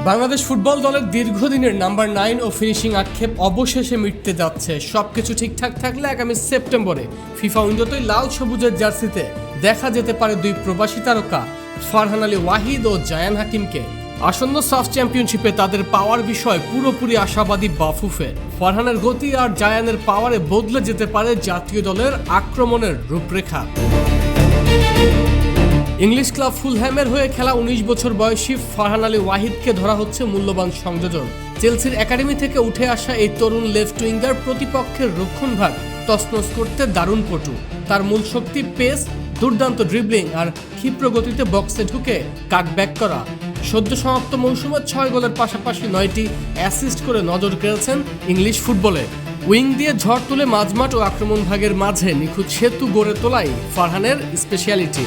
Bangladesh football দলের দীর্ঘদিনের number 9 ও finishing আক্ষেপ অবশেষে মিটতে যাচ্ছে। সবকিছু ঠিকঠাক থাকলে আগামী সেপ্টেম্বরে ফিফা উইন্ডোতেই লাল সবুজের জার্সিতে দেখা যেতে পারে দুই প্রবাসী তারকা ফারহান আলী ওয়াহিদ ও জায়ান হাকিমকে। আসন্ন সাফ চ্যাম্পিয়নশিপে তাদের পাওয়ার বিষয় পুরোপুরি আশাবাদী বাফুফে। ফারহানের গতি আর জায়ানের পাওয়ারে বদলে যেতে পারে জাতীয় দলের আক্রমণের রূপরেখা। ইংলিশ ক্লাব ফুলহ্যামের হয়ে খেলা 19 বছর বয়সী ফারহান আলী ওয়াহিদকে ধরা হচ্ছে মূল্যবান সংযোজন। চেলসির একাডেমি থেকে উঠে আসা এই তরুণ লেফট উইঙ্গার প্রতিপক্ষের রক্ষণভাগ তছনছ করতে দারুণ পটু। তার মূল শক্তি পেস, দুর্দান্ত ড্রিবলিং আর ক্ষিপ্র গতিতে বক্সে ঢুকে কাটব্যাক করা। সদ্য সমাপ্ত মৌসুমে 6 গোলের পাশাপাশি 9টি অ্যাসিস্ট করে নজর কেড়েছেন ইংলিশ ফুটবলে। উইং দিয়ে ঝড় তুলে মাঝমাঠ ও আক্রমণ ভাগের মাঝে নিখুঁত সেতু গড়ে তোলাই ফারহানের স্পেশালিটি।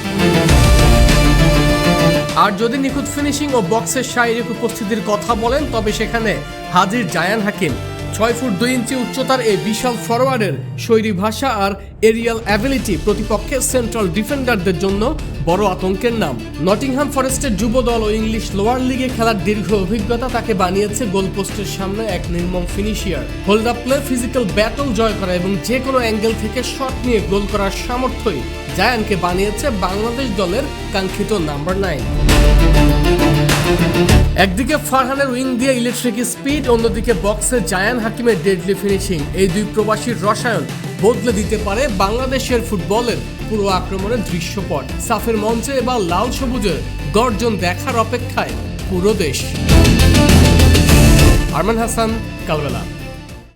আর যদি নিখুঁত ফিনিশিং ও বক্সের শারীরিক উপস্থিতির কথা বলেন, তবে সেখানে হাজির জায়ান হাকিম। 6 ফুট 2 ইঞ্চি উচ্চতার এই বিশাল ফরওয়ার্ডের শৈলী ভাষা আর এরিয়াল অ্যাবিলিটি প্রতিপক্ষের সেন্ট্রাল ডিফেন্ডারদের জন্য বড় আতঙ্কের নাম। নটিংহাম ফরেস্টের যুব দল ও ইংলিশ লোয়ার লিগে খেলার দীর্ঘ অভিজ্ঞতা তাকে বানিয়েছে গোলপোস্টের সামনে এক নির্মম finisher. Hold up play, physical battle জয় করা এবং যে কোনো অ্যাঙ্গেল থেকে শট নিয়ে গোল করার সামর্থ্যই জায়ানকে বানিয়েছে বাংলাদেশ দলের কাঙ্ক্ষিত নাম্বার 9। একদিকে ফারহানের উইং দিয়ে ইলেকট্রিক স্পিড, অন্যদিকে বক্সে জায়ান হাকিমের ডেডলি ফিনিশিং। এই দুই প্রবাসীর রসায়ন বদলে দিতে পারে বাংলাদেশের ফুটবলের পুরো আক্রমণের দৃশ্যপট। সাফের মঞ্চে এবার লাল সবুজের গর্জন দেখার অপেক্ষায় পুরো দেশ। আরমান হাসান, কালবেলা।